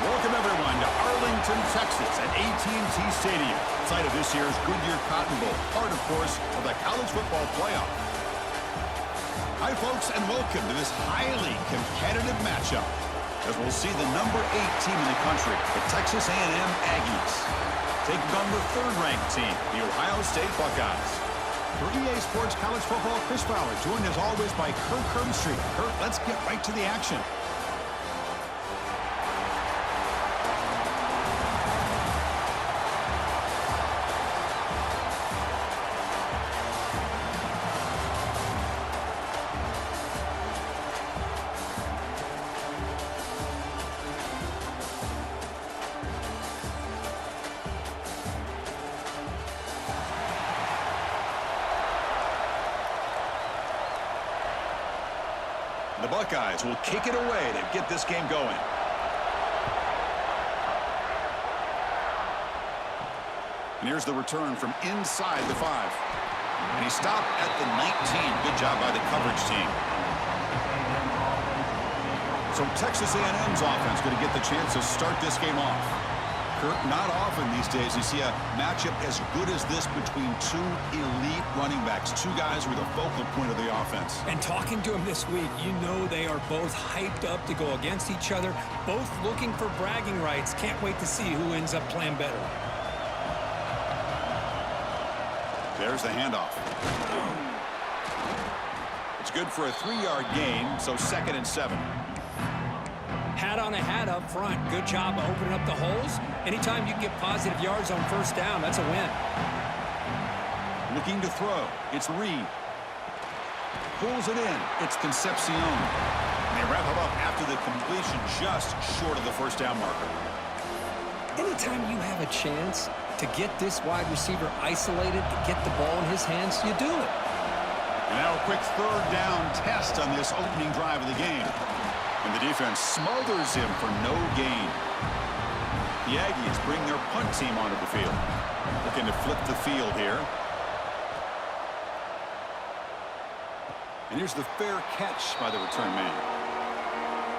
Welcome, everyone, to Arlington, Texas at AT&T Stadium, site of this year's Goodyear Cotton Bowl, part, of course, of the college football playoff. Hi, folks, and welcome to this highly competitive matchup, as we'll see the number 8 team in the country, the Texas A&M Aggies, taking on the third-ranked team, the Ohio State Buckeyes. For EA Sports College Football, Chris Fowler, joined as always by Kirk Herbstreit. Kirk, let's get right to the action. The Buckeyes will kick it away to get this game going. And here's the return from inside the 5. And he stopped at the 19. Good job by the coverage team. So Texas A&M's offense going to get the chance to start this game off. Kirk, not often these days you see a matchup as good as this between two elite running backs, two guys who are the focal point of the offense. And talking to him this week, you know they are both hyped up to go against each other, both looking for bragging rights. Can't wait to see who ends up playing better. There's the handoff. It's good for a 3-yard gain, so 2nd and 7. Hat on a hat up front. Good job of opening up the holes. Anytime you can get positive yards on first down, that's a win. Looking to throw. It's Reed. Pulls it in. It's Concepcion. And they wrap him up after the completion just short of the first down marker. Anytime you have a chance to get this wide receiver isolated, to get the ball in his hands, you do it. And now a quick third down test on this opening drive of the game. And the defense smothers him for no gain. The Aggies bring their punt team onto the field. Looking to flip the field here. And here's the fair catch by the return man.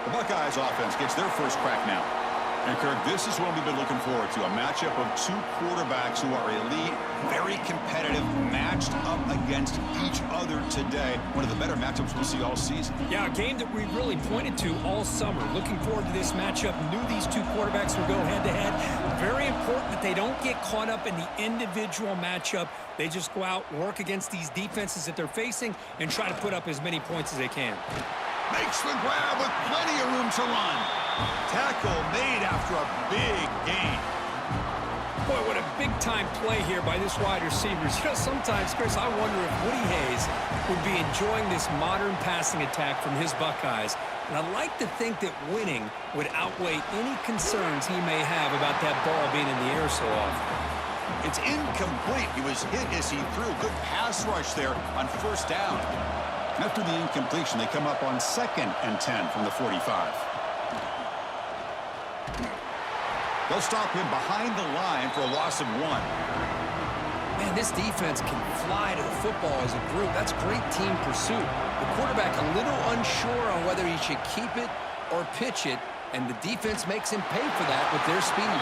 The Buckeyes offense gets their first crack now. And Kirk, this is what we've been looking forward to, a matchup of two quarterbacks who are elite, very competitive, matched up against each other today. One of the better matchups we'll see all season. Yeah, a game that we really pointed to all summer. Looking forward to this matchup. Knew these two quarterbacks would go head-to-head. Very important that they don't get caught up in the individual matchup. They just go out, work against these defenses that they're facing, and try to put up as many points as they can. Makes the grab with plenty of room to run. Tackle made after a big gain. Boy, what a big-time play here by this wide receiver. You know, sometimes, Chris, I wonder if Woody Hayes would be enjoying this modern passing attack from his Buckeyes. And I'd like to think that winning would outweigh any concerns he may have about that ball being in the air so often. It's incomplete. He was hit as he threw. Good pass rush there on first down. After the incompletion, they come up on 2nd and 10 from the 45. They'll stop him behind the line for a loss of 1. Man, this defense can fly to the football as a group. That's great team pursuit. The quarterback a little unsure on whether he should keep it or pitch it, and the defense makes him pay for that with their speed.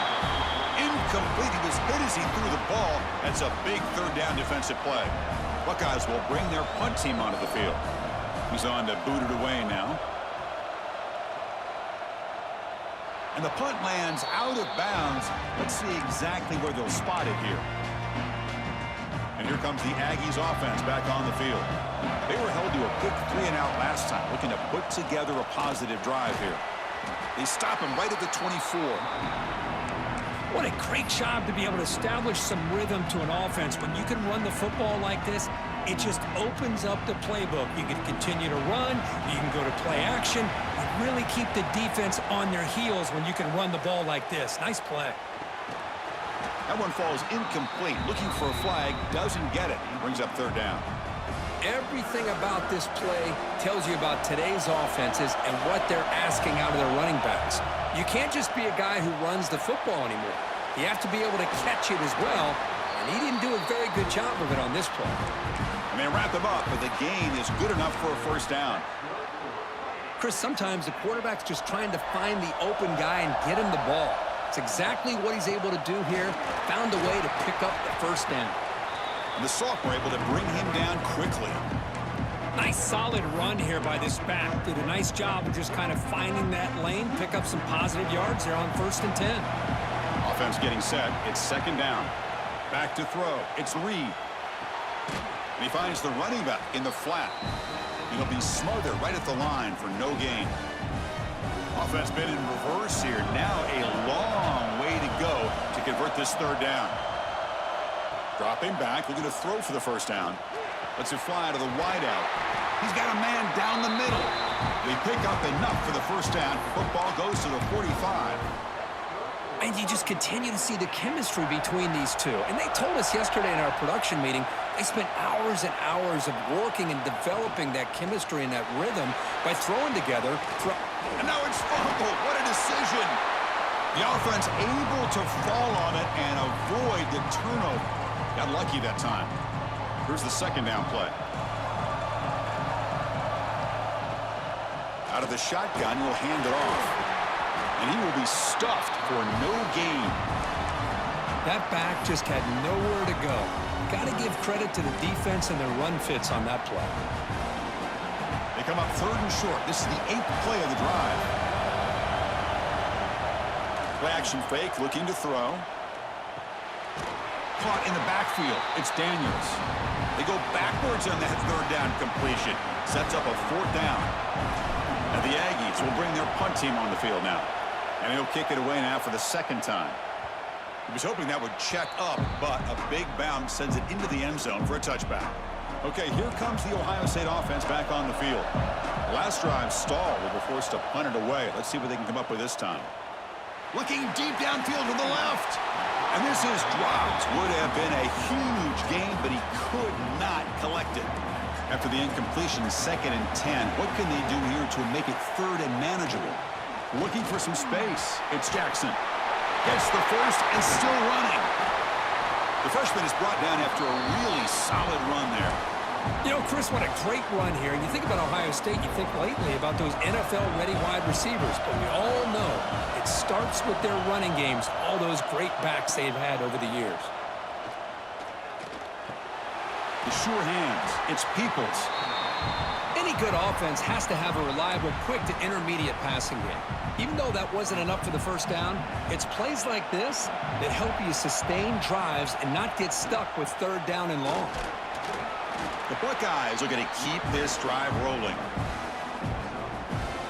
Incomplete. He was hit as he threw the ball. That's a big third down defensive play. Buckeyes will bring their punt team onto the field. He's on to boot it away now. And the punt lands out of bounds. Let's see exactly where they'll spot it here. And here comes the Aggies offense back on the field. They were held to a quick 3-and-out last time, looking to put together a positive drive here. They stop him right at the 24. What a great job to be able to establish some rhythm to an offense. When you can run the football like this, it just opens up the playbook. You can continue to run. You can go to play action. You really keep the defense on their heels when you can run the ball like this. Nice play. That one falls incomplete. Looking for a flag. Doesn't get it. Brings up third down. Everything about this play tells you about today's offenses and what they're asking out of their running backs. You can't just be a guy who runs the football anymore. You have to be able to catch it as well, and he didn't do a very good job of it on this play. And they wrap them up, but the gain is good enough for a first down. Chris, sometimes the quarterback's just trying to find the open guy and get him the ball. It's exactly what he's able to do here. Found a way to pick up the first down. And the sophomore able to bring him down quickly. Nice solid run here by this back. Did a nice job of just kind of finding that lane, pick up some positive yards there on 1st and 10. Offense getting set. It's 2nd down. Back to throw. It's Reed. And he finds the running back in the flat. He'll be smothered right at the line for no gain. Offense been in reverse here. Now a long way to go to convert this 3rd down. Dropping back, looking to throw for the 1st down. Lets it fly to the wideout. He's got a man down the middle. They pick up enough for the 1st down. Football goes to the 45. And you just continue to see the chemistry between these two. And they told us yesterday in our production meeting, they spent hours and hours of working and developing that chemistry and that rhythm by throwing together. And now it's fumbled. What a decision. The offense able to fall on it and avoid the turnover. Got lucky that time. Here's the 2nd down play. Out of the shotgun, he'll hand it off. And he will be stuffed for no gain. That back just had nowhere to go. Got to give credit to the defense and their run fits on that play. They come up 3rd and short. This is the 8th play of the drive. Play action fake, looking to throw. Caught in the backfield. It's Daniels. They go backwards on that 3rd down completion. Sets up a 4th down. And the Aggies will bring their punt team on the field now. And he'll kick it away now for the 2nd time. He was hoping that would check up, but a big bounce sends it into the end zone for a touchback. Okay, here comes the Ohio State offense back on the field. Last drive stalled. They were forced to punt it away. Let's see what they can come up with this time. Looking deep downfield to the left. And this is dropped. Would have been a huge gain, but he could not collect it. After the incompletion, 2nd and 10. What can they do here to make it 3rd and manageable? Looking for some space. It's Jackson. Gets the first and still running. The freshman is brought down after a really solid run there. You know, Chris, what a great run here. And you think about Ohio State, you think lately about those NFL-ready wide receivers. But we all know it starts with their running games, all those great backs they've had over the years. The sure hands. It's Peoples. Any good offense has to have a reliable, quick to intermediate passing game. Even though that wasn't enough for the 1st down, it's plays like this that help you sustain drives and not get stuck with 3rd down and long. The Buckeyes are going to keep this drive rolling.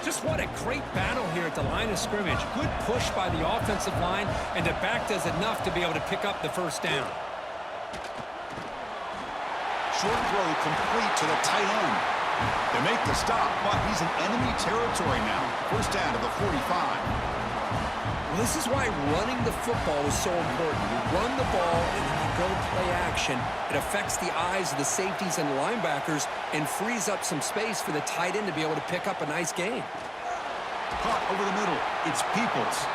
Just what a great battle here at the line of scrimmage. Good push by the offensive line, and the back does enough to be able to pick up the 1st down. Short throw complete to the tight end. They make the stop, but he's in enemy territory now. 1st down to the 45. Well, this is why running the football is so important. You run the ball and then you go play action. It affects the eyes of the safeties and linebackers and frees up some space for the tight end to be able to pick up a nice gain. Caught over the middle. It's Peoples.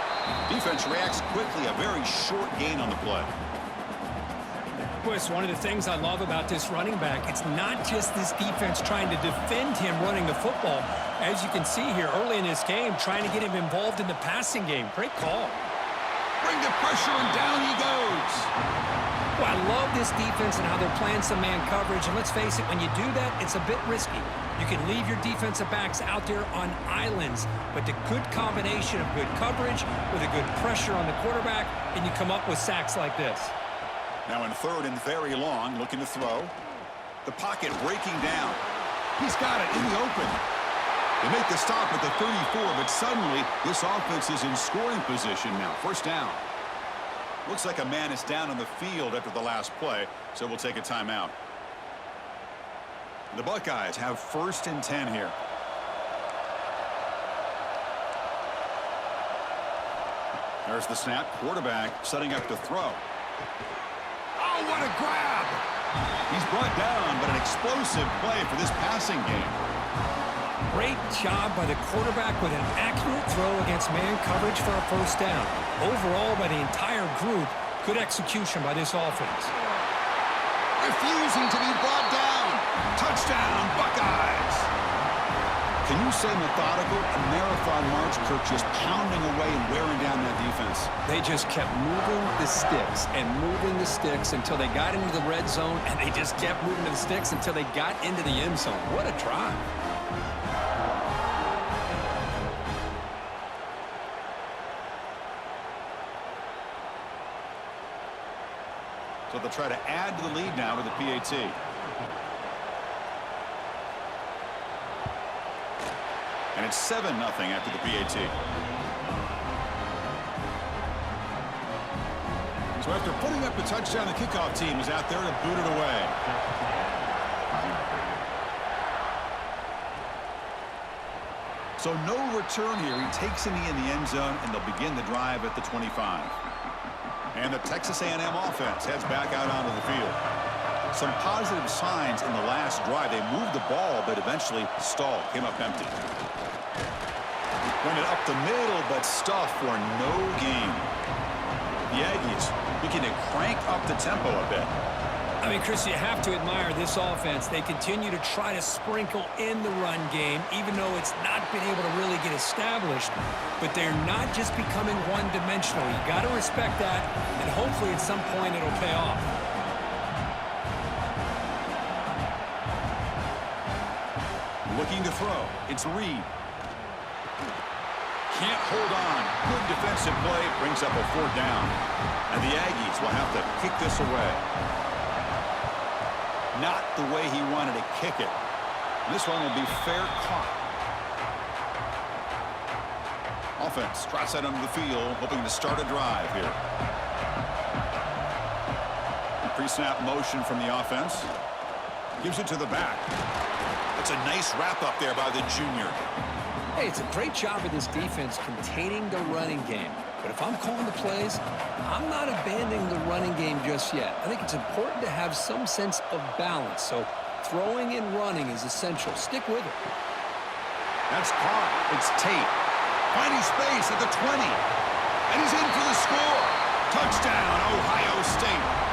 Defense reacts quickly. A very short gain on the play. One of the things I love about this running back, it's not just this defense trying to defend him running the football. As you can see here early in this game, trying to get him involved in the passing game. Great call. Bring the pressure, and down he goes. Well, I love this defense and how they're playing some man coverage. And let's face it, when you do that, it's a bit risky. You can leave your defensive backs out there on islands, but the good combination of good coverage with a good pressure on the quarterback, and you come up with sacks like this. Now in 3rd and very long, looking to throw. The pocket breaking down. He's got it in the open. They make the stop at the 34, but suddenly this offense is in scoring position now. 1st down. Looks like a man is down on the field after the last play, so we'll take a timeout. The Buckeyes have 1st and 10 here. There's the snap. Quarterback setting up to throw. Oh, what a grab! He's brought down, but an explosive play for this passing game. Great job by the quarterback with an accurate throw against man coverage for a 1st down. Overall, by the entire group, good execution by this offense. Refusing to be brought down. Touchdown, Buckeyes! Can you say methodical? A marathon march, Kirk, just pounding away and wearing down that defense. They just kept moving the sticks and moving the sticks until they got into the red zone, and they just kept moving the sticks until they got into the end zone. What a drive. So they'll try to add to the lead now with the PAT. And it's 7-0 after the PAT. So after putting up the touchdown, the kickoff team is out there to boot it away. So no return here. He takes it in the end zone, and they'll begin the drive at the 25. And the Texas A&M offense heads back out onto the field. Some positive signs in the last drive. They moved the ball, but eventually stalled, came up empty. Went it up the middle, but stuffed for no gain. The Aggies looking to crank up the tempo a bit. I mean, Chris, you have to admire this offense. They continue to try to sprinkle in the run game, even though it's not been able to really get established. But they're not just becoming one-dimensional. You got to respect that, and hopefully at some point it'll pay off. Looking to throw. It's Reed. Can't hold on. Good defensive play. Brings up a 4th down. And the Aggies will have to kick this away. Not the way he wanted to kick it. This one will be fair caught. Offense trots out onto the field, hoping to start a drive here. Pre-snap motion from the offense. Gives it to the back. It's a nice wrap up there by the junior. Hey, it's a great job of this defense containing the running game. But if I'm calling the plays, I'm not abandoning the running game just yet. I think it's important to have some sense of balance. So throwing and running is essential. Stick with it. That's caught. It's Tate. Finding space at the 20. And he's in for the score. Touchdown, Ohio State.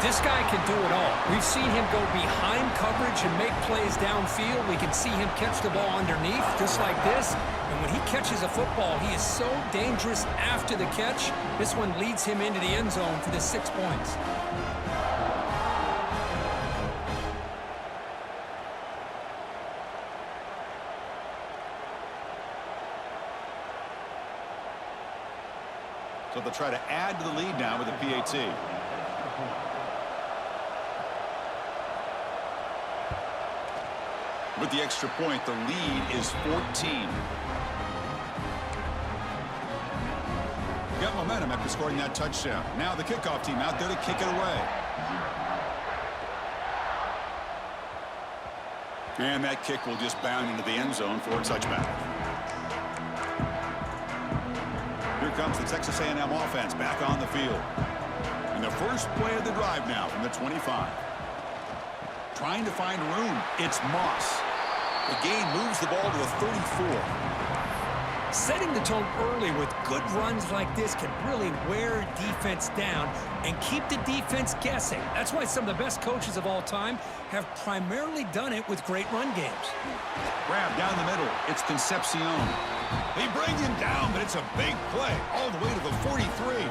This guy can do it all. We've seen him go behind coverage and make plays downfield. We can see him catch the ball underneath, just like this. And when he catches a football, he is so dangerous after the catch. This one leads him into the end zone for the 6 points. So they'll try to add to the lead now with the PAT. With the extra point, the lead is 14. Got momentum after scoring that touchdown. Now the kickoff team out there to kick it away. And that kick will just bound into the end zone for a touchback. Here comes the Texas A&M offense back on the field. And the first play of the drive now from the 25. Trying to find room. It's Moss. The game moves the ball to the 34. Setting the tone early with good runs like this can really wear defense down and keep the defense guessing. That's why some of the best coaches of all time have primarily done it with great run games. Grab down the middle. It's Concepcion. They bring him down, but it's a big play all the way to the 43.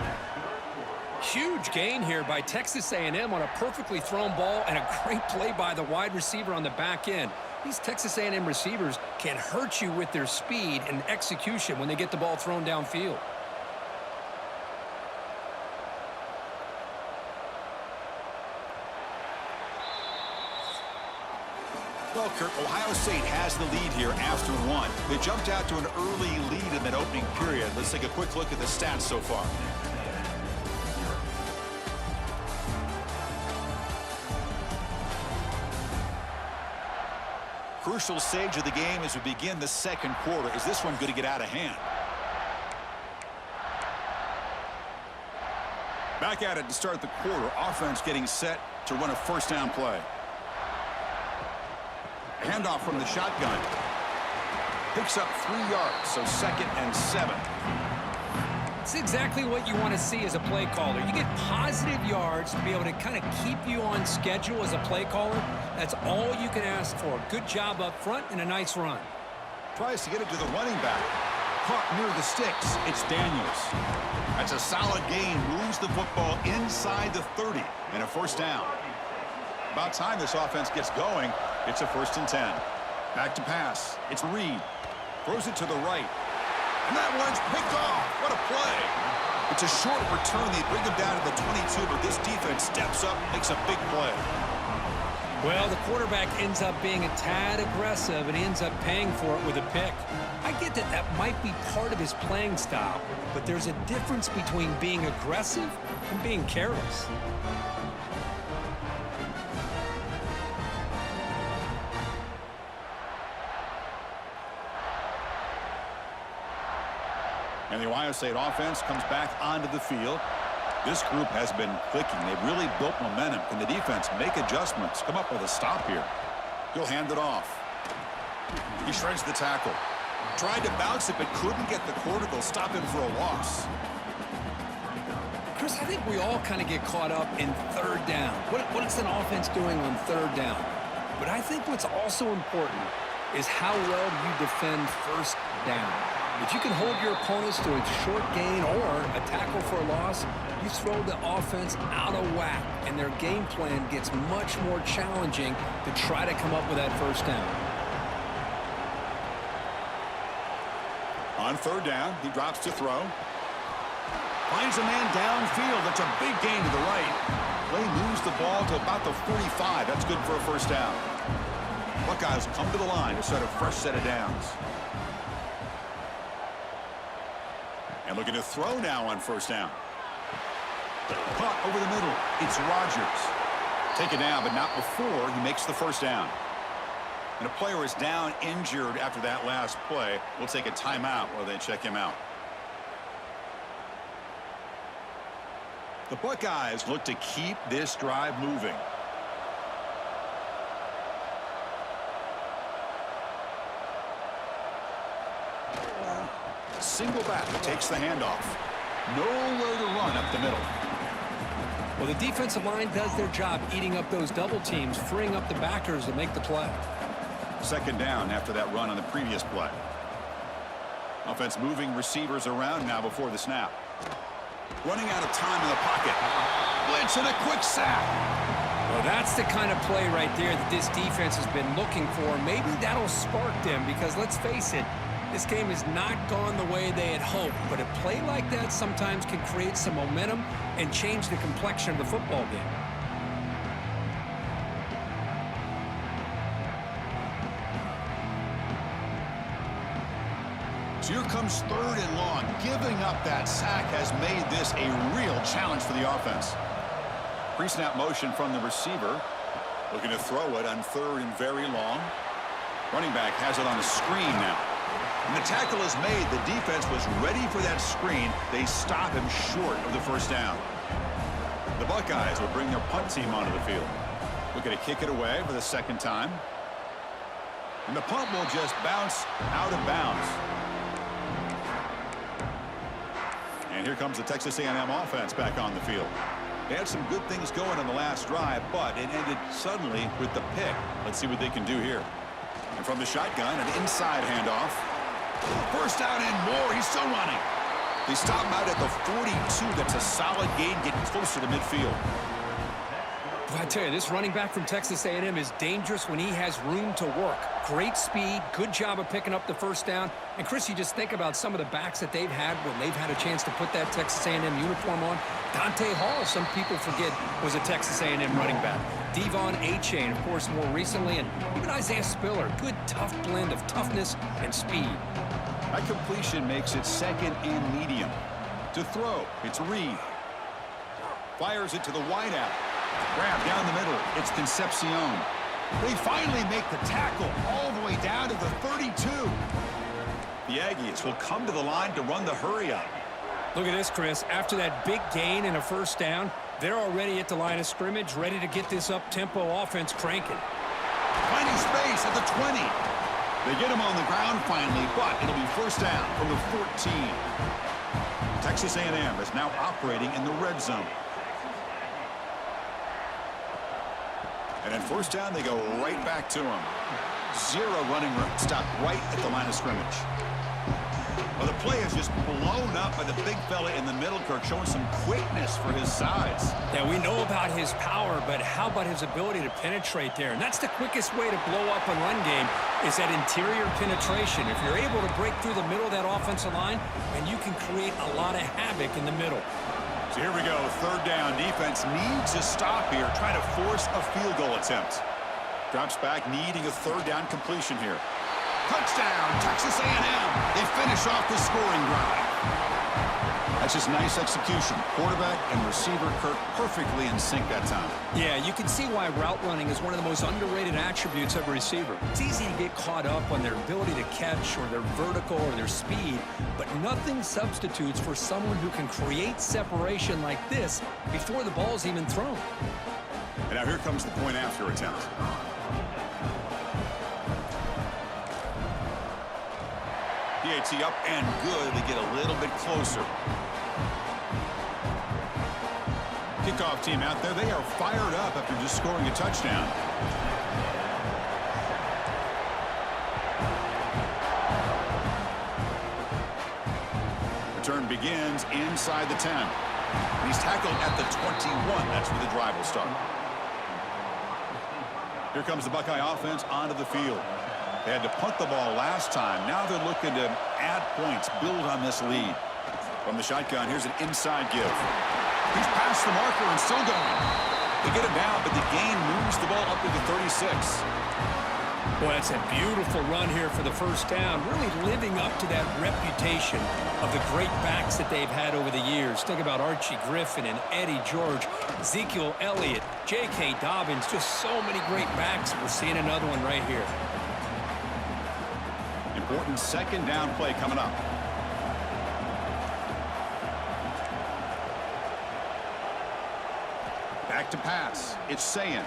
Huge gain here by Texas A&M on a perfectly thrown ball and a great play by the wide receiver on the back end. These Texas A&M receivers can hurt you with their speed and execution when they get the ball thrown downfield. Well, Kurt, Ohio State has the lead here after one. They jumped out to an early lead in that opening period. Let's take a quick look at the stats so far. Crucial stage of the game as we begin the second quarter. Is this one going to get out of hand? Back at it to start the quarter. Offense getting set to run a first down play. Handoff from the shotgun. Picks up 3 yards, so 2nd and 7. It's exactly what you want to see as a play caller. You get positive yards to be able to kind of keep you on schedule as a play caller. That's all you can ask for. Good job up front and a nice run. Tries to get it to the running back. Caught near the sticks. It's Daniels. That's a solid gain. Moves the football inside the 30. And a first down. About time this offense gets going. It's a 1st and 10. Back to pass. It's Reed. Throws it to the right. And that one's picked off. What a play. It's a short return. They bring him down to the 22, but this defense steps up and makes a big play. Well, the quarterback ends up being a tad aggressive, and he ends up paying for it with a pick. I get that that might be part of his playing style, but there's a difference between being aggressive and being careless. And the Ohio State offense comes back onto the field. This group has been clicking. They've really built momentum. Can the defense make adjustments? Come up with a stop here. He'll hand it off. He shreds the tackle. Tried to bounce it, but couldn't get the quarter. They'll stop him for a loss. Chris, I think we all kind of get caught up in 3rd down. What is an offense doing on 3rd down? But I think what's also important is how well you defend 1st down. If you can hold your opponents to a short gain or a tackle for a loss, you throw the offense out of whack, and their game plan gets much more challenging to try to come up with that 1st down. On 3rd down, he drops to throw. Finds a man downfield. That's a big gain to the right. Play moves the ball to about the 45. That's good for a 1st down. Buckeyes come to the line to start a fresh set of downs. And looking to throw now on 1st down. Caught over the middle. It's Rodgers. Take it down, but not before he makes the 1st down. And a player is down injured after that last play. We'll take a timeout while they check him out. The Buckeyes look to keep this drive moving. Single back takes the handoff. Nowhere to run up the middle. Well, the defensive line does their job eating up those double teams, freeing up the backers to make the play. 2nd down after that run on the previous play. Offense moving receivers around now before the snap. Running out of time in the pocket. Blitz and a quick sack. Well, that's the kind of play right there that this defense has been looking for. Maybe that'll spark them because, let's face it, this game has not gone the way they had hoped. But a play like that sometimes can create some momentum and change the complexion of the football game. So here comes 3rd and long. Giving up that sack has made this a real challenge for the offense. Pre-snap motion from the receiver. Looking to throw it on 3rd and very long. Running back has it on the screen now. And the tackle is made. The defense was ready for that screen. They stop him short of the 1st down. The Buckeyes will bring their punt team onto the field. Looking to kick it away for the 2nd time. And the punt will just bounce out of bounds. And here comes the Texas A&M offense back on the field. They had some good things going on the last drive, but it ended suddenly with the pick. Let's see what they can do here. And from the shotgun, an inside handoff. 1st down and more. He's still running. They stop him out at the 42. That's a solid gain, getting closer to midfield. Well, I tell you, this running back from Texas A&M is dangerous when he has room to work. Great speed, good job of picking up the 1st down. And, Chris, you just think about some of the backs that they've had when they've had a chance to put that Texas A&M uniform on. Dante Hall, some people forget, was a Texas A&M running back. Devon Achane, of course, more recently. And even Isaiah Spiller, good, tough blend of toughness and speed. That completion makes it 2nd and medium. To throw, it's Reed. Fires it to the wideout. Grab down the middle. It's Concepcion. They finally make the tackle all the way down to the 32. The Aggies will come to the line to run the hurry-up. Look at this, Chris. After that big gain and a 1st down, they're already at the line of scrimmage, ready to get this up-tempo offense cranking. Finding space at the 20. They get him on the ground finally, but it'll be 1st down from the 14. Texas A&M is now operating in the red zone. And at 1st down, they go right back to him. Zero running room. Stop right at the line of scrimmage. Well, the play is just blown up by the big fella in the middle, Kirk, showing some quickness for his size. Yeah, we know about his power, but how about his ability to penetrate there? And that's the quickest way to blow up a run game is that interior penetration. If you're able to break through the middle of that offensive line, and you can create a lot of havoc in the middle. So here we go, third down. Defense needs a stop here, trying to force a field goal attempt. Drops back, needing a third down completion here. Touchdown, Texas A&M. They finish off the scoring drive. That's just nice execution. Quarterback and receiver, Kirk, perfectly in sync that time. Yeah, you can see why route running is one of the most underrated attributes of a receiver. It's easy to get caught up on their ability to catch or their vertical or their speed, but nothing substitutes for someone who can create separation like this before the ball's even thrown. And now here comes the point after attempt. PAT up and good. They get a little bit closer. Kickoff team out there. They are fired up after just scoring a touchdown. Return begins inside the 10. And he's tackled at the 21. That's where the drive will start. Here comes the Buckeye offense onto the field. They had to punt the ball last time. Now they're looking to add points, build on this lead. From the shotgun, here's an inside give. He's past the marker and still going. They get him down, but the gain moves the ball up to the 36. Boy, that's a beautiful run here for the first down, really living up to that reputation of the great backs that they've had over the years. Think about Archie Griffin and Eddie George, Ezekiel Elliott, J.K. Dobbins, just so many great backs. We're seeing another one right here. Important second down play coming up. Back to pass. It's Sayin.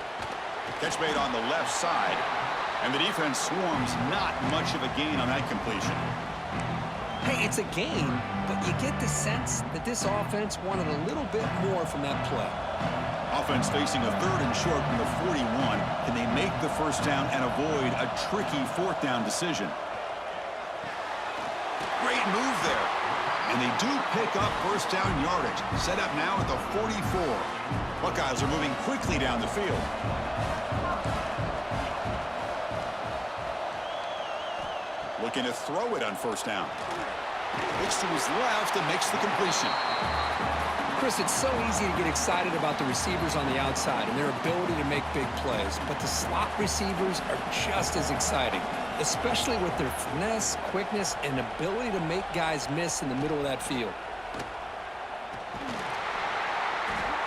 Catch made on the left side. And the defense swarms. Not much of a gain on that completion. Hey, it's a gain, but you get the sense that this offense wanted a little bit more from that play. Offense facing a third and short from the 41. Can they make the first down and avoid a tricky fourth down decision? Great move there. And they do pick up first down yardage. Set up now at the 44. Buckeyes are moving quickly down the field. Looking to throw it on first down. Looks to his left and makes the completion. Chris, it's so easy to get excited about the receivers on the outside and their ability to make big plays, but the slot receivers are just as exciting, especially with their finesse, quickness, and ability to make guys miss in the middle of that field.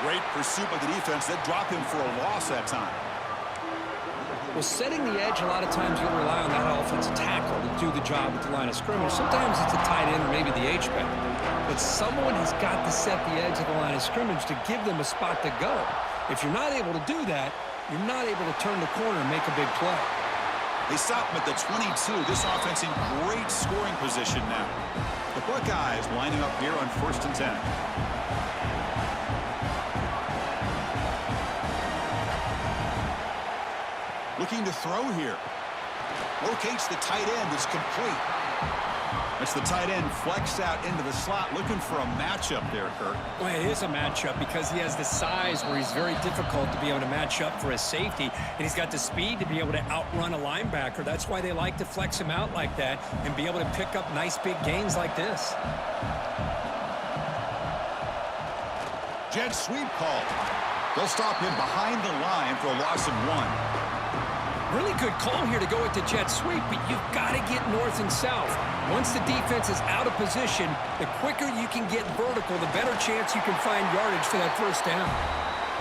Great pursuit by the defense. That dropped him for a loss that time. Well, setting the edge, a lot of times you'll rely on that offensive tackle to do the job at the line of scrimmage. Sometimes it's a tight end or maybe the H-back. But someone has got to set the edge of the line of scrimmage to give them a spot to go. If you're not able to do that, you're not able to turn the corner and make a big play. They stop him at the 22. This offense in great scoring position now. The Buckeyes lining up here on 1st and 10. Looking to throw here. Locates the tight end. It's complete. That's the tight end flexed out into the slot, looking for a matchup there, Kirk. Well, it is a matchup because he has the size where he's very difficult to be able to match up for his safety, and he's got the speed to be able to outrun a linebacker. That's why they like to flex him out like that and be able to pick up nice big gains like this. Jet sweep call. They'll stop him behind the line for a loss of 1. Really good call here to go with the jet sweep, but you've got to get north and south. Once the defense is out of position, the quicker you can get vertical, the better chance you can find yardage for that first down.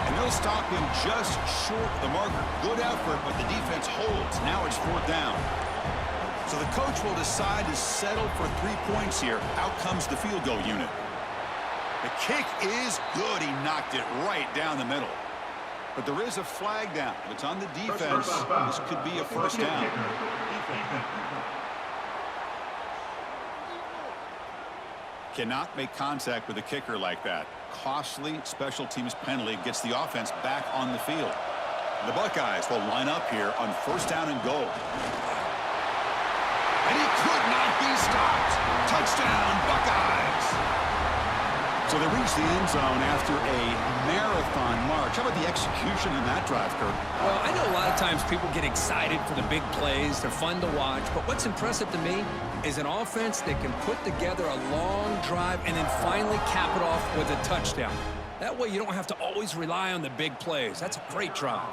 And they'll stop him just short of the marker. Good effort, but the defense holds. Now it's 4th down. So the coach will decide to settle for 3 points here. Out comes the field goal unit. The kick is good. He knocked it right down the middle. But there is a flag down. If it's on the defense, this could be a first down. Cannot make contact with a kicker like that. Costly special teams penalty gets the offense back on the field. The Buckeyes will line up here on first down and goal. And he could not be stopped. Touchdown, Buckeyes. So they reach the end zone after a marathon march. How about the execution in that drive, Kurt? Well, I know a lot of times people get excited for the big plays. They're fun to watch. But what's impressive to me is an offense that can put together a long drive and then finally cap it off with a touchdown. That way you don't have to always rely on the big plays. That's a great drive.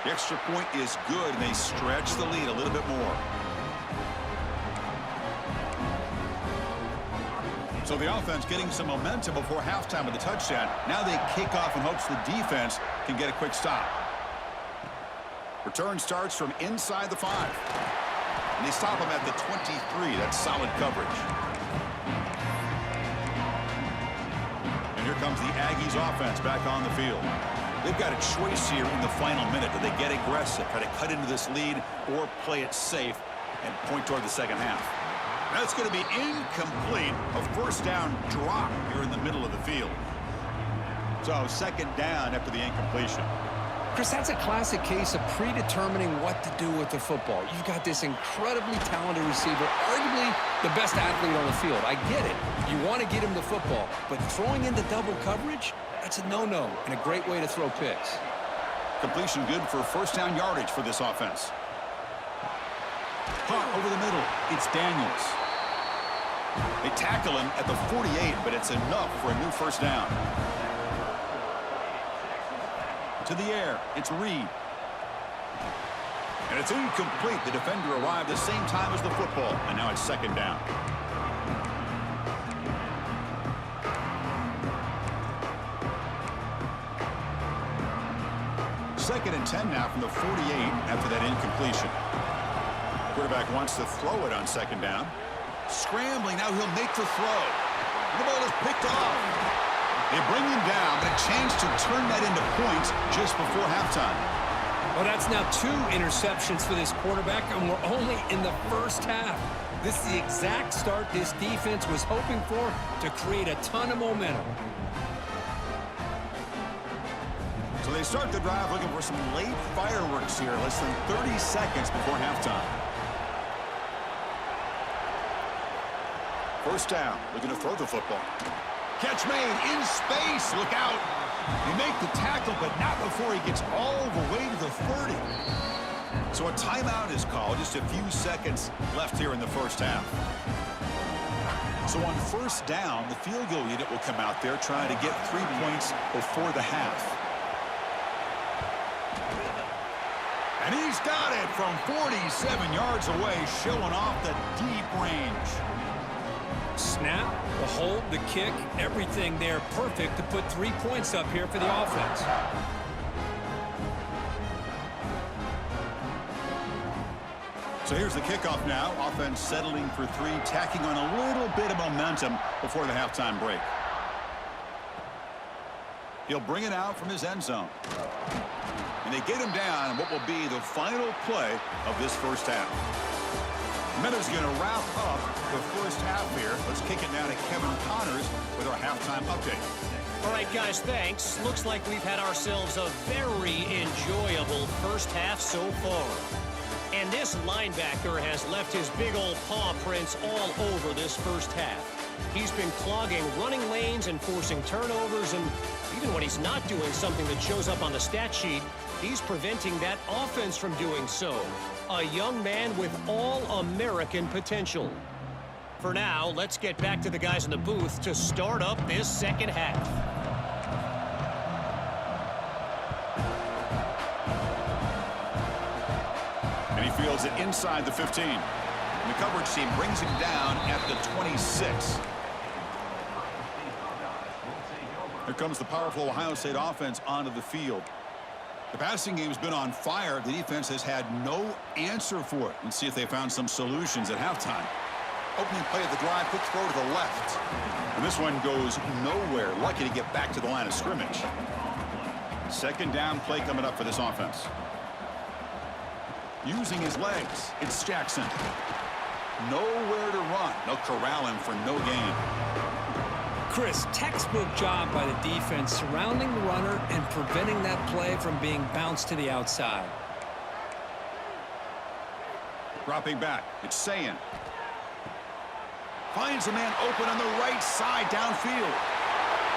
The extra point is good, and they stretch the lead a little bit more. So the offense getting some momentum before halftime with the touchdown. Now they kick off in hopes the defense can get a quick stop. Return starts from inside the 5. And they stop him at the 23. That's solid coverage. And here comes the Aggies offense back on the field. They've got a choice here in the final minute. Do they get aggressive, try to cut into this lead, or play it safe and point toward the second half? That's going to be incomplete. A first down drop here in the middle of the field. So second down after the incompletion. Chris, that's a classic case of predetermining what to do with the football. You've got this incredibly talented receiver, arguably the best athlete on the field. I get it. You want to get him the football, but throwing into double coverage, that's a no-no and a great way to throw picks. Completion good for first down yardage for this offense. Caught over the middle. It's Daniels. They tackle him at the 48, but it's enough for a new first down. To the air, it's Reed. And it's incomplete. The defender arrived the same time as the football, and now it's second down. Second and 10 now from the 48 after that incompletion. Quarterback wants to throw it on second down. Scrambling, now he'll make the throw. The ball is picked off. They bring him down, but a chance to turn that into points just before halftime. Well, that's now 2 interceptions for this quarterback, and we're only in the first half. This is the exact start this defense was hoping for to create a ton of momentum. So they start the drive looking for some late fireworks here, less than 30 seconds before halftime. First down, looking to throw the football. Catch made in space, look out. They make the tackle, but not before he gets all the way to the 30. So a timeout is called, just a few seconds left here in the first half. So on first down, the field goal unit will come out there trying to get 3 points before the half. And he's got it from 47 yards away, showing off the deep range. Snap, the hold, the kick, everything there perfect to put 3 points up here for the offense. So here's the kickoff now. Offense settling for 3, tacking on a little bit of momentum before the halftime break. He'll bring it out from his end zone. And they get him down in what will be the final play of this first half. Miller's going to wrap up the first half here. Let's kick it now to Kevin Connors with our halftime update. All right, guys, thanks. Looks like we've had ourselves a very enjoyable first half so far. And this linebacker has left his big old paw prints all over this first half. He's been clogging running lanes and forcing turnovers, and even when he's not doing something that shows up on the stat sheet, he's preventing that offense from doing so. A young man with all-American potential. For now, let's get back to the guys in the booth to start up this second half. And he fields it inside the 15. And the coverage team brings him down at the 26. Here comes the powerful Ohio State offense onto the field. The passing game's been on fire. The defense has had no answer for it. Let's see if they found some solutions at halftime. Opening play of the drive, quick throw to the left. And this one goes nowhere. Lucky to get back to the line of scrimmage. Second down play coming up for this offense. Using his legs, it's Jackson. Nowhere to run. They'll corral him for no gain. Chris, textbook job by the defense surrounding the runner and preventing that play from being bounced to the outside. Dropping back, it's Sayin. Finds a man open on the right side downfield.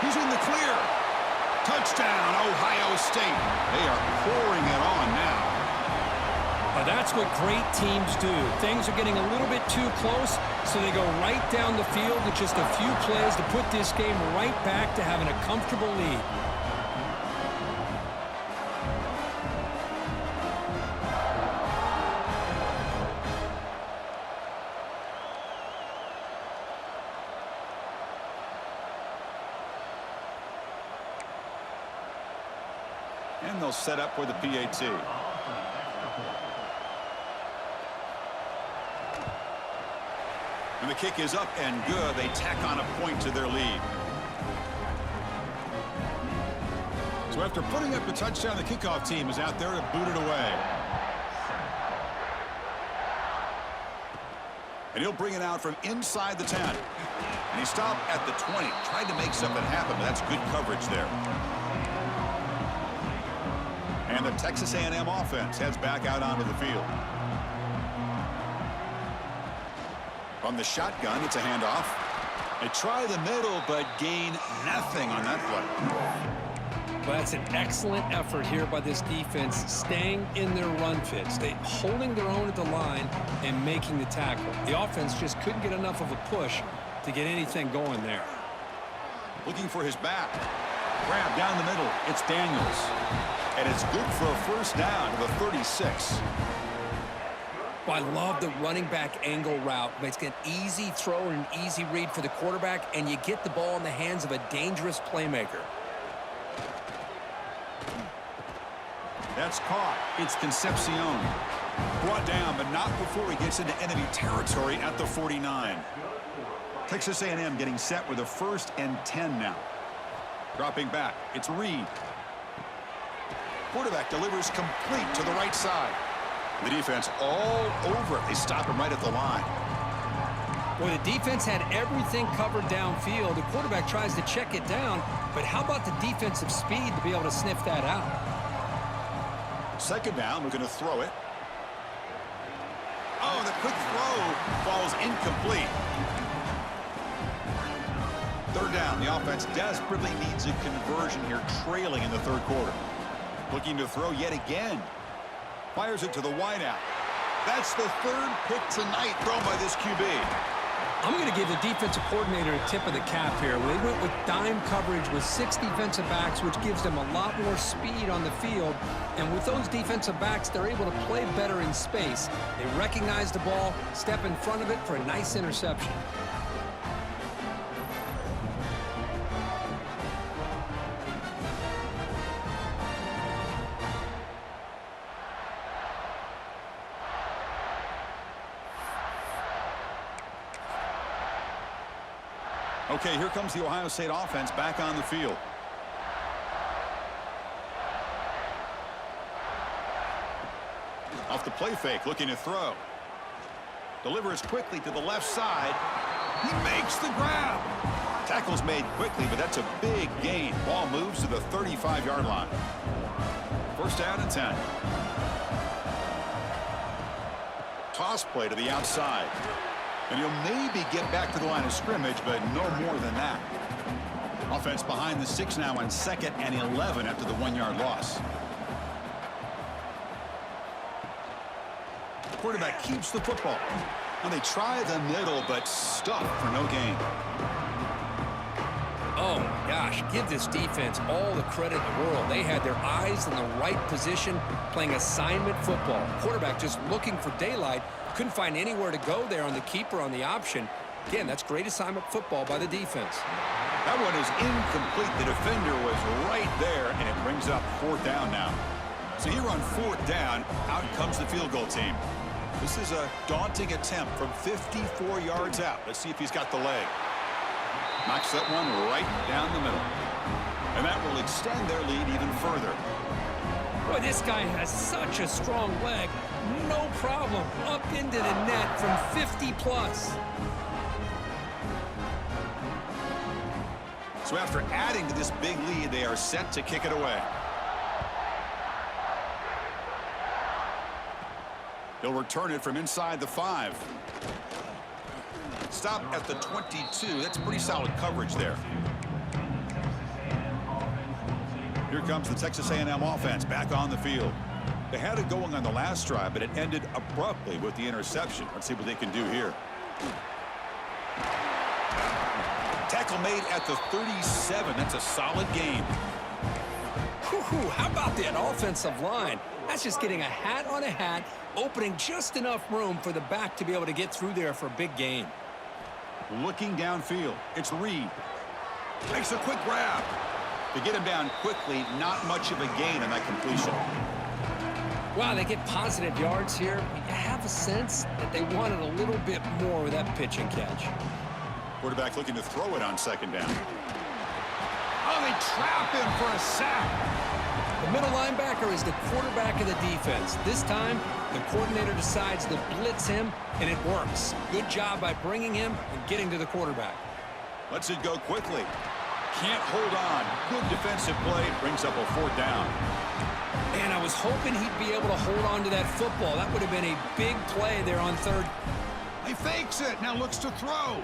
He's in the clear. Touchdown, Ohio State. They are pouring it on now. Now that's what great teams do. Things are getting a little bit too close, so they go right down the field with just a few plays to put this game right back to having a comfortable lead. And they'll set up for the PAT. And the kick is up and good. They tack on a point to their lead. So after putting up a touchdown, the kickoff team is out there to boot it away. And he'll bring it out from inside the 10. And he stopped at the 20. Tried to make something happen, but that's good coverage there. And the Texas A&M offense heads back out onto the field. From the shotgun, it's a handoff. They try the middle, but gain nothing on that play. Well, that's an excellent effort here by this defense, staying in their run fits. They holding their own at the line and making the tackle. The offense just couldn't get enough of a push to get anything going there. Looking for his back. Grab down the middle. It's Daniels. And it's good for a first down to the 36. Well, I love the running back angle route. It's an easy throw and an easy read for the quarterback, and you get the ball in the hands of a dangerous playmaker. That's caught. It's Concepcion. Brought down, but not before he gets into enemy territory at the 49. Texas A&M getting set with a 1st and 10 now. Dropping back, it's Reed. Quarterback delivers complete to the right side. The defense all over it. They stop him right at the line. Well, the defense had everything covered downfield. The quarterback tries to check it down, but how about the defensive speed to be able to sniff that out? Second down, we're going to throw it. Oh, the quick throw falls incomplete. Third down, the offense desperately needs a conversion here, trailing in the third quarter. Looking to throw yet again. Fires it to the wideout. That's the third pick tonight thrown by this QB. I'm going to give the defensive coordinator a tip of the cap here. They went with dime coverage with 6 defensive backs, which gives them a lot more speed on the field. And with those defensive backs, they're able to play better in space. They recognize the ball, step in front of it for a nice interception. Okay, here comes the Ohio State offense back on the field. Off the play fake, looking to throw. Delivers quickly to the left side. He makes the grab. Tackle's made quickly, but that's a big gain. Ball moves to the 35-yard line. First down and 10. Toss play to the outside. And he'll maybe get back to the line of scrimmage, but no more than that. Offense behind the 6 now on 2nd and 11 after the 1-yard loss. Quarterback keeps the football. Now they try the middle, but stuck for no gain. Oh, my gosh, give this defense all the credit in the world. They had their eyes in the right position, playing assignment football. Quarterback just looking for daylight. Couldn't find anywhere to go there on the keeper on the option. Again, that's great assignment football by the defense. That one is incomplete. The defender was right there, and it brings up 4th down now. So here on 4th down, out comes the field goal team. This is a daunting attempt from 54 yards out. Let's see if he's got the leg. Knocks that one right down the middle. And that will extend their lead even further. Boy, this guy has such a strong leg. No problem. Up into the net from 50 plus. So after adding to this big lead, they are set to kick it away. He'll return it from inside the 5. Stop at the 22. That's pretty solid coverage there. Here comes the Texas A&M offense back on the field. They had it going on the last drive, but it ended abruptly with the interception. Let's see what they can do here. Tackle made at the 37. That's a solid gain. How about that offensive line? That's just getting a hat on a hat, opening just enough room for the back to be able to get through there for a big gain. Looking downfield, it's Reed. Makes a quick grab. To get him down quickly, not much of a gain on that completion. Wow, they get positive yards here, but you have a sense that they wanted a little bit more with that pitch and catch. Quarterback looking to throw it on second down. Oh, they trap him for a sack. The middle linebacker is the quarterback of the defense. This time, the coordinator decides to blitz him, and it works. Good job by bringing him and getting to the quarterback. Lets it go quickly. Can't hold on. Good defensive play. Brings up a 4th down. Man, I was hoping he'd be able to hold on to that football. That would have been a big play there on 3rd. He fakes it. Now looks to throw.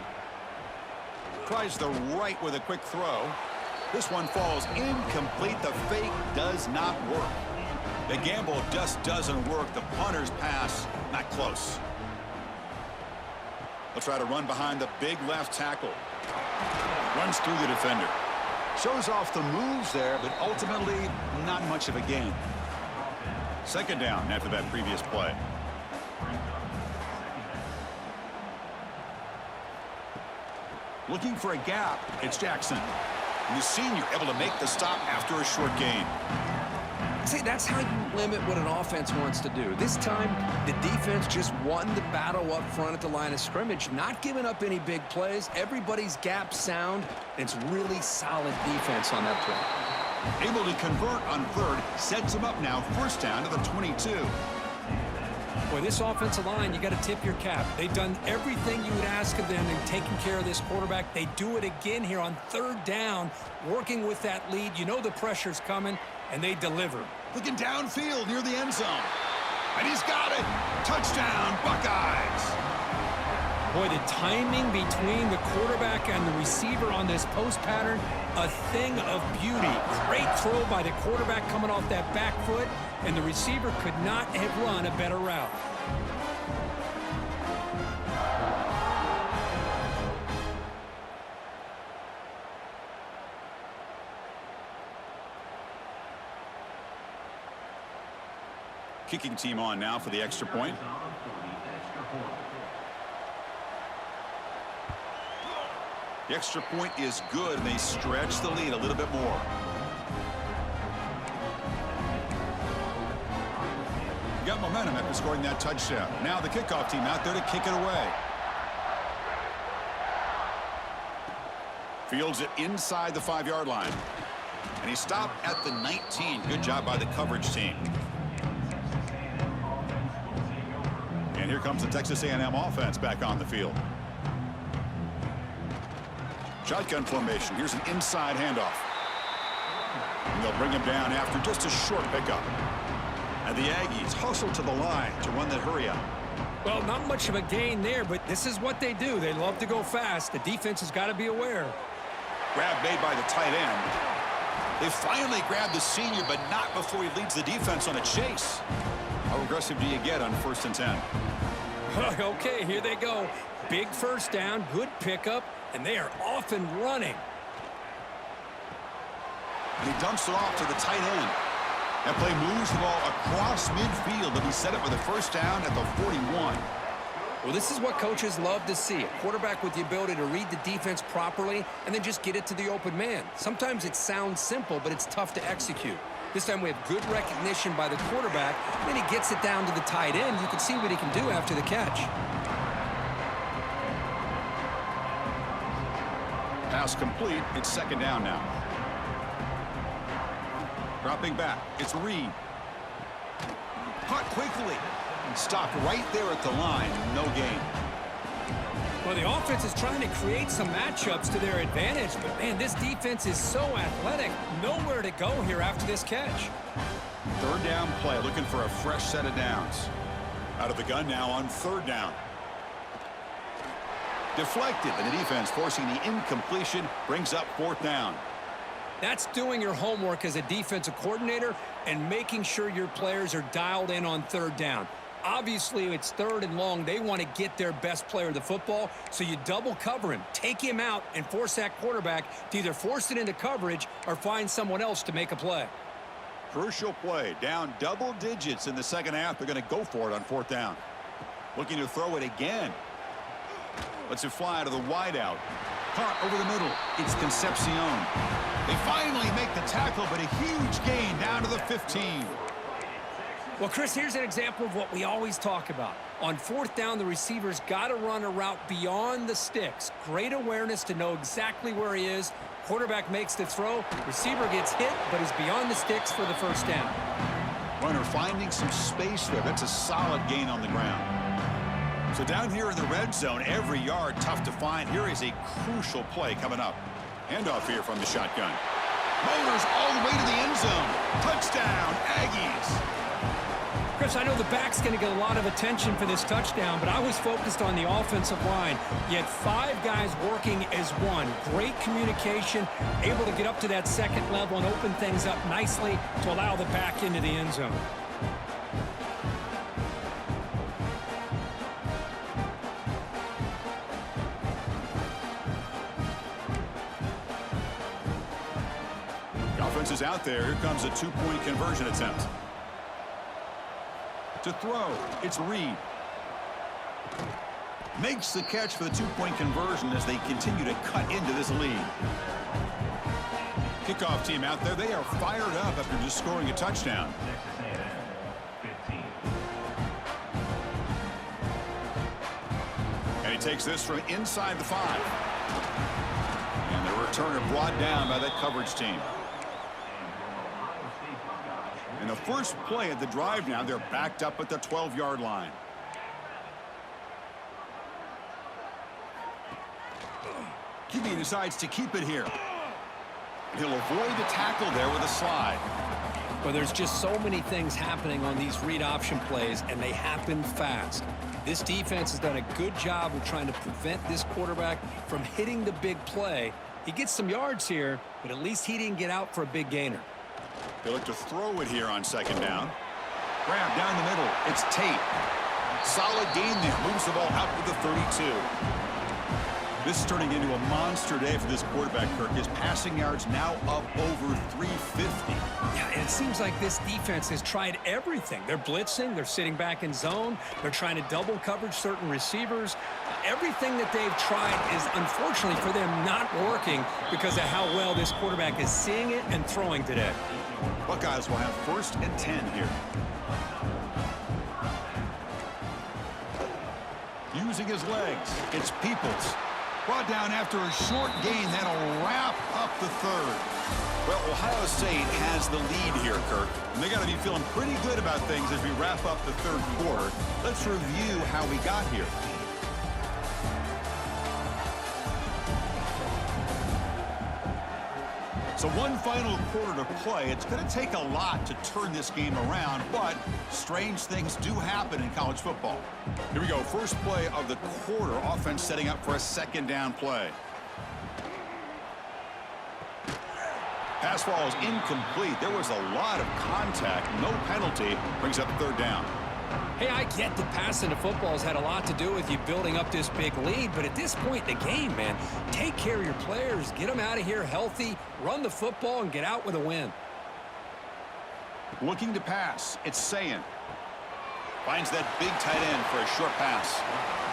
Tries the right with a quick throw. This one falls incomplete. The fake does not work. The gamble just doesn't work. The punter's pass, not close. They'll try to run behind the big left tackle. Runs through the defender. Shows off the moves there, but ultimately not much of a gain. 2nd down after that previous play. Looking for a gap, it's Jackson. And the senior able to make the stop after a short gain. See, that's how you limit what an offense wants to do. This time, the defense just won the battle up front at the line of scrimmage, not giving up any big plays. Everybody's gap sound. It's really solid defense on that play. Able to convert on 3rd, sets him up now, 1st down to the 22. Boy, this offensive line, you got to tip your cap. They've done everything you would ask of them in taking care of this quarterback. They do it again here on 3rd down, working with that lead. You know the pressure's coming, and they deliver. Looking downfield near the end zone. And he's got it. Touchdown, Buckeyes. Boy, the timing between the quarterback and the receiver on this post pattern, a thing of beauty. Great throw by the quarterback coming off that back foot, and the receiver could not have run a better route. Kicking team on now for the extra point. The extra point is good, and they stretch the lead a little bit more. Got momentum after scoring that touchdown. Now the kickoff team out there to kick it away. Fields it inside the 5-yard line. And he stopped at the 19. Good job by the coverage team. And here comes the Texas A&M offense back on the field. Shotgun formation. Here's an inside handoff. And they'll bring him down after just a short pickup. And the Aggies hustle to the line to run that hurry up. Well, not much of a gain there, but this is what they do. They love to go fast. The defense has got to be aware. Grab made by the tight end. They finally grab the senior, but not before he leads the defense on a chase. How aggressive do you get on 1st and 10? Okay, here they go. Big 1st down, good pickup, and they are off and running. And he dumps it off to the tight end. That play moves the ball across midfield, and he set it with a 1st down at the 41. Well, this is what coaches love to see. A quarterback with the ability to read the defense properly and then just get it to the open man. Sometimes it sounds simple, but it's tough to execute. This time we have good recognition by the quarterback. Then he gets it down to the tight end. You can see what he can do after the catch. Pass complete. It's 2nd down now. Dropping back. It's Reed. Caught quickly. Stopped right there at the line. No gain. Well, the offense is trying to create some matchups to their advantage, but, man, this defense is so athletic. Nowhere to go here after this catch. Third down play, looking for a fresh set of downs. Out of the gun now on third down. Deflected, and the defense forcing the incompletion brings up fourth down. That's doing your homework as a defensive coordinator and making sure your players are dialed in on third down. Obviously, it's third and long. They want to get their best player the football, so you double cover him, take him out, and force that quarterback to either force it into coverage or find someone else to make a play. Crucial play, down double digits in the second half. They're going to go for it on fourth down. Looking to throw it again. Lets it fly to the wideout. Caught over the middle. It's Concepcion. They finally make the tackle, but a huge gain down to the 15. Well, Chris, here's an example of what we always talk about. On fourth down, the receiver's got to run a route beyond the sticks. Great awareness to know exactly where he is. Quarterback makes the throw. Receiver gets hit, but he's beyond the sticks for the first down. Runner finding some space there. That's a solid gain on the ground. So down here in the red zone, every yard tough to find. Here is a crucial play coming up. Handoff here from the shotgun. Motors all the way to the end zone. Touchdown, Aggies. Chris, I know the back's going to get a lot of attention for this touchdown, but I was focused on the offensive line. You had 5 guys working as one. Great communication, able to get up to that second level and open things up nicely to allow the back into the end zone. The offense is out there. Here comes a 2-point conversion attempt. To throw, it's Reed. Makes the catch for the 2-point conversion as they continue to cut into this lead. Kickoff team out there. They are fired up after just scoring a touchdown. And he takes this from inside the 5. And the returner brought down by that coverage team. And the first play of the drive now, they're backed up at the 12-yard line. QB decides to keep it here. He'll avoid the tackle there with a slide. Well, there's just so many things happening on these read option plays, and they happen fast. This defense has done a good job of trying to prevent this quarterback from hitting the big play. He gets some yards here, but at least he didn't get out for a big gainer. They look to throw it here on second down. Grab down the middle. It's Tate. Solid gain there. Moves the ball out to the 32. This is turning into a monster day for this quarterback, Kirk. His passing yards now up over 350. Yeah, and it seems like this defense has tried everything. They're blitzing. They're sitting back in zone. They're trying to double coverage certain receivers. Everything that they've tried is, unfortunately for them, not working because of how well this quarterback is seeing it and throwing today. Buckeyes will have 1st and 10 here. Using his legs, it's Peoples. Brought down after a short gain. That'll wrap up the third. Well, Ohio State has the lead here, Kirk. And they got to be feeling pretty good about things as we wrap up the third quarter. Let's review how we got here. So one final quarter to play. It's going to take a lot to turn this game around, but strange things do happen in college football. Here we go. First play of the quarter. Offense setting up for a second down play. Pass ball is incomplete. There was a lot of contact. No penalty. Brings up third down. Hey, I get that passing the football has had a lot to do with you building up this big lead, but at this point in the game, man, take care of your players, get them out of here healthy, run the football, and get out with a win. Looking to pass. It's Sayin. Finds that big tight end for a short pass.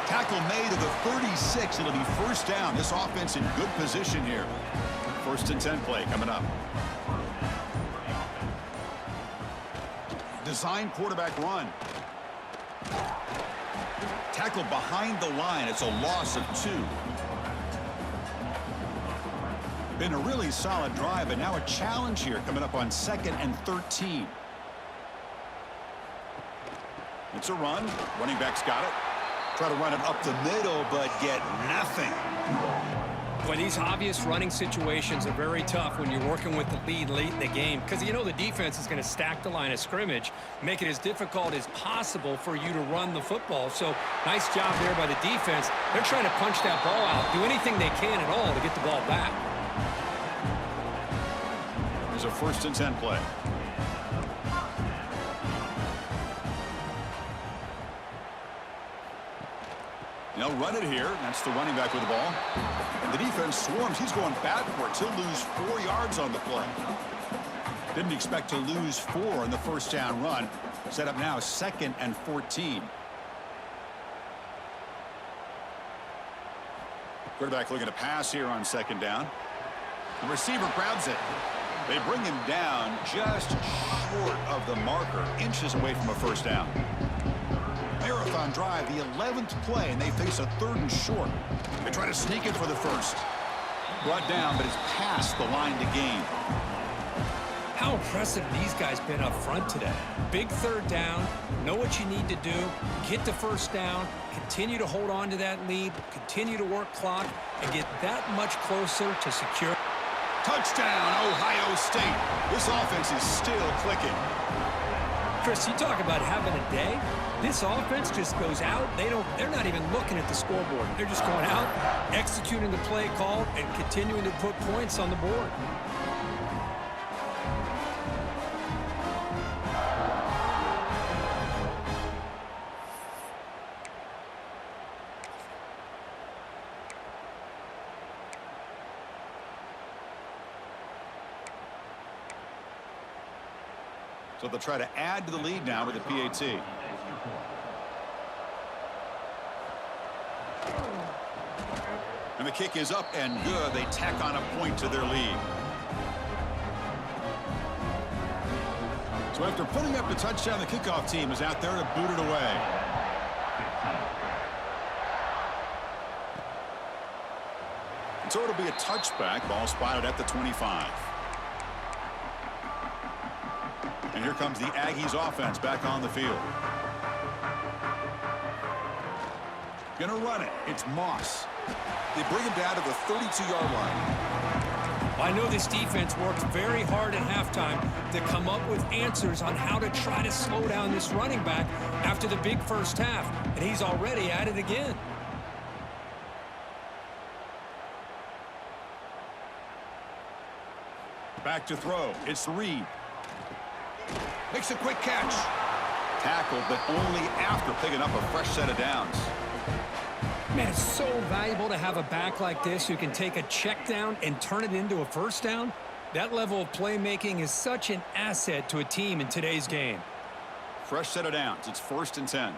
Tackle made to the 36. It'll be first down. This offense in good position here. 1st and 10 play coming up. Design quarterback run. Tackle behind the line. It's a loss of 2. Been a really solid drive, and now a challenge here coming up on 2nd and 13. It's a run. Running back's got it. Try to run it up the middle, but get nothing. Boy, these obvious running situations are very tough when you're working with the lead late in the game because you know the defense is going to stack the line of scrimmage, make it as difficult as possible for you to run the football. So nice job there by the defense. They're trying to punch that ball out, do anything they can at all to get the ball back. There's a 1st and 10 play. They'll run it here. That's the running back with the ball. And the defense swarms. He's going backwards. He'll lose 4 yards on the play. Didn't expect to lose 4 on the first down run. Set up now 2nd and 14. Quarterback looking to pass here on 2nd down. The receiver grabs it. They bring him down just short of the marker, inches away from a first down. Marathon drive, the 11th play, and they face a 3rd and short. They try to sneak it for the 1st. Brought down, but it's past the line to gain. How impressive these guys been up front today. Big 3rd down, know what you need to do, get the 1st down, continue to hold on to that lead, continue to work clock, and get that much closer to secure. Touchdown, Ohio State. This offense is still clicking. Chris, you talk about having a day. This offense just goes out. They're not even looking at the scoreboard. They're just going out, executing the play call, and continuing to put points on the board. So they'll try to add to the lead now with the PAT. And the kick is up and good. They tack on a point to their lead. So after putting up the touchdown, the kickoff team is out there to boot it away. And so it'll be a touchback. Ball spotted at the 25. And here comes the Aggies offense back on the field. Gonna run it. It's Moss. They bring him down to the 32-yard line. I know this defense works very hard at halftime to come up with answers on how to try to slow down this running back after the big first half, and he's already at it again. Back to throw. It's Reed. Makes a quick catch. Tackled, but only after picking up a fresh set of downs. Man, it's so valuable to have a back like this who can take a check down and turn it into a first down. That level of playmaking is such an asset to a team in today's game. Fresh set of downs. It's 1st and 10.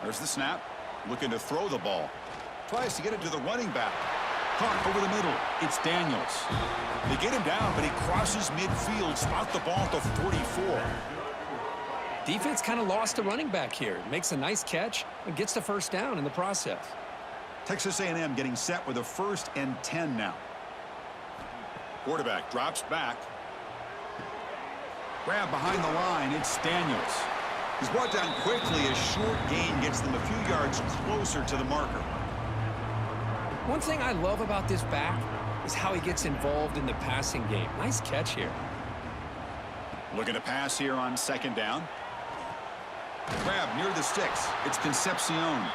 There's the snap. Looking to throw the ball. Tries to get it to the running back. Caught over the middle. It's Daniels. They get him down, but he crosses midfield. Spot the ball at the 44. Defense kind of lost the running back here. Makes a nice catch and gets the first down in the process. Texas A&M getting set with a 1st and 10 now. Quarterback drops back. Grab behind the line. It's Daniels. He's brought down quickly. A short gain gets them a few yards closer to the marker. One thing I love about this back is how he gets involved in the passing game. Nice catch here. Looking to pass here on 2nd down. Grab near the sticks. It's Concepcion.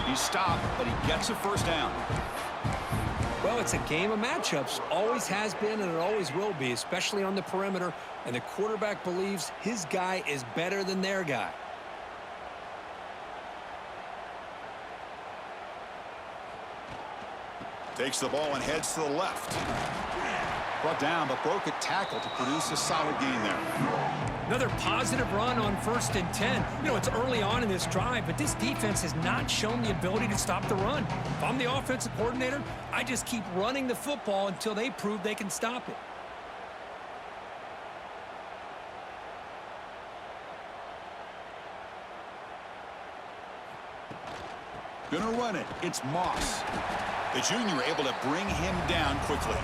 He's stopped, but he gets a first down. Well, it's a game of matchups. Always has been and it always will be, especially on the perimeter. And the quarterback believes his guy is better than their guy. Takes the ball and heads to the left. Brought down, but broke a tackle to produce a solid gain there. Another positive run on 1st and 10. You know, it's early on in this drive, but this defense has not shown the ability to stop the run. If I'm the offensive coordinator, I just keep running the football until they prove they can stop it. Gonna run it. It's Moss. The junior able to bring him down quickly.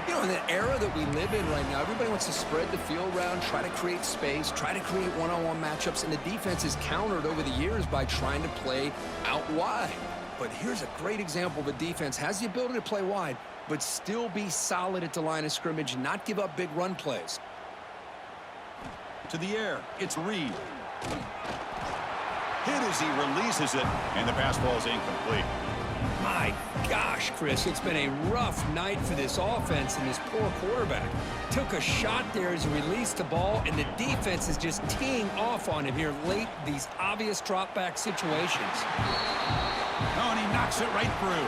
You know, In the era that we live in right now, everybody wants to spread the field around, try to create space, try to create one-on-one matchups, and the defense is countered over the years by trying to play out wide. But here's a great example of a defense has the ability to play wide, but still be solid at the line of scrimmage, not give up big run plays. To the air, it's Reed. Hit as he releases it, and the pass ball is incomplete. My gosh, Chris, it's been a rough night for this offense and this poor quarterback. Took a shot there as he released the ball, and the defense is just teeing off on him here late, these obvious drop-back situations. Oh, and he knocks it right through.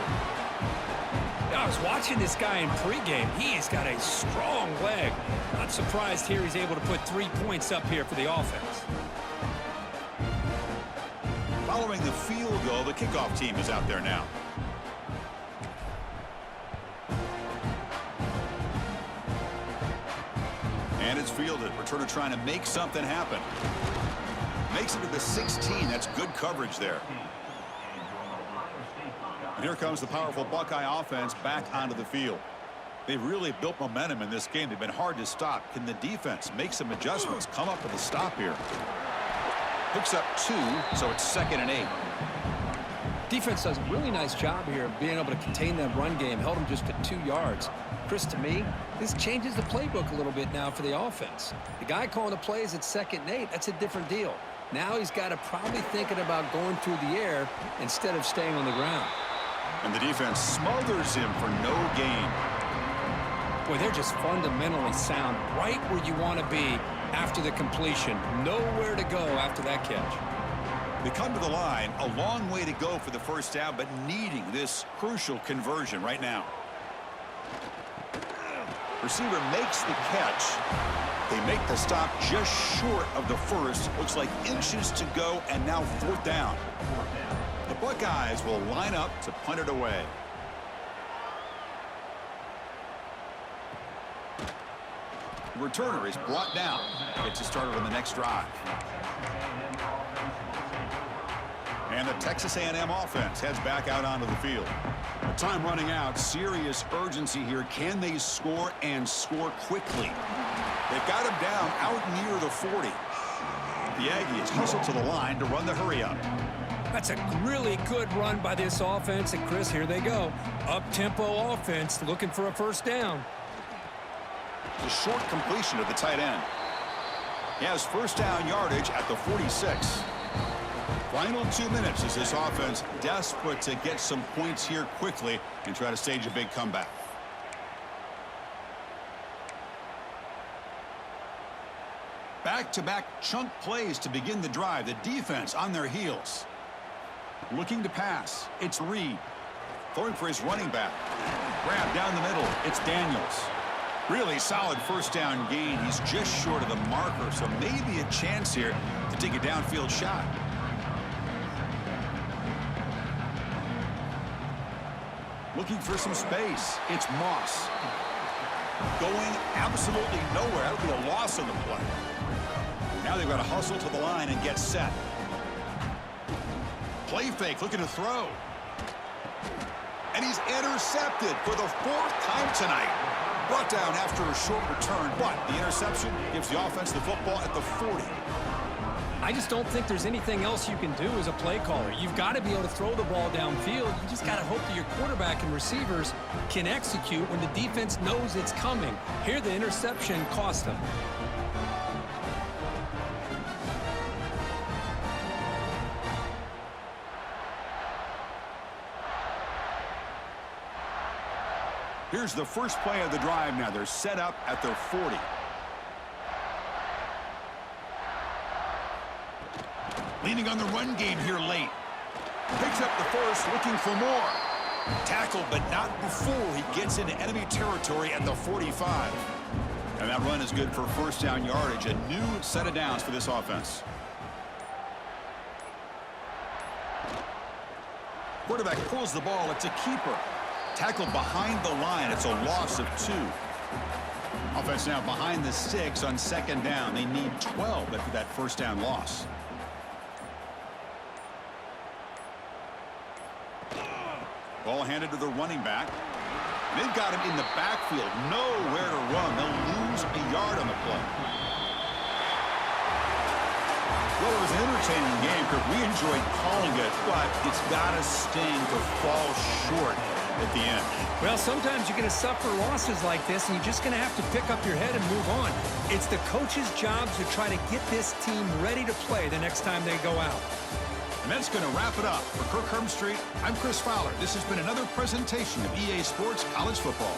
I was watching this guy in pregame. He has got a strong leg. Not surprised here he's able to put 3 points up here for the offense. Following the field goal, the kickoff team is out there now. And it's fielded. Returner trying to make something happen. Makes it to the 16. That's good coverage there. And here comes the powerful Buckeye offense back onto the field. They've really built momentum in this game. They've been hard to stop. Can the defense make some adjustments? Come up with a stop here. Picks up 2, so it's 2nd and 8. Defense does a really nice job here of being able to contain that run game. Held him just at 2 yards. Chris, to me, this changes the playbook a little bit now for the offense. The guy calling the plays at 2nd and 8, that's a different deal. Now he's got to probably thinking about going through the air instead of staying on the ground. And the defense smothers him for no gain. Boy, they're just fundamentally sound, right where you want to be after the completion. Nowhere to go after that catch. They come to the line, a long way to go for the first down, but needing this crucial conversion right now. Receiver makes the catch. They make the stop just short of the first. Looks like inches to go, and now 4th down. The Buckeyes will line up to punt it away. The returner is brought down. Gets us started on the next drive. And the Texas A&M offense heads back out onto the field. The time running out. Serious urgency here. Can they score and score quickly? They've got him down out near the 40. The Aggies hustle to the line to run the hurry up. That's a really good run by this offense. And, Chris, here they go. Up-tempo offense looking for a first down. The short completion of the tight end. He has first down yardage at the 46. Final 2 minutes as this offense desperate to get some points here quickly and try to stage a big comeback. Back-to-back chunk plays to begin the drive. The defense on their heels. Looking to pass. It's Reed. Throwing for his running back. Grab down the middle. It's Daniels. Really solid first down gain. He's just short of the marker, so maybe a chance here to take a downfield shot. Looking for some space. It's Moss. Going absolutely nowhere. That'll be a loss on the play. Now they've got to hustle to the line and get set. Play fake, looking to throw. And he's intercepted for the 4th time tonight. Brought down after a short return, but the interception gives the offense the football at the 40. I just don't think there's anything else you can do as a play caller. You've got to be able to throw the ball downfield. You just got to hope that your quarterback and receivers can execute when the defense knows it's coming. Here, the interception cost them. Here's the first play of the drive now. They're set up at their 40. Leaning on the run game here late. Picks up the first, looking for more. Tackled, but not before he gets into enemy territory at the 45. And that run is good for first down yardage. A new set of downs for this offense. Quarterback pulls the ball. It's a keeper. Tackled behind the line. It's a loss of 2. Offense now behind the 6 on 2nd down. They need 12 after that first down loss. Ball handed to the running back. They've got him in the backfield, nowhere to run. They'll lose a yard on the play. Well, it was an entertaining game, Kirk. We enjoyed calling it, but it's got to sting to fall short at the end. Well, sometimes you're going to suffer losses like this, and you're just going to have to pick up your head and move on. It's the coach's job to try to get this team ready to play the next time they go out. And that's going to wrap it up. For Kirk Herbstreit, I'm Chris Fowler. This has been another presentation of EA Sports College Football.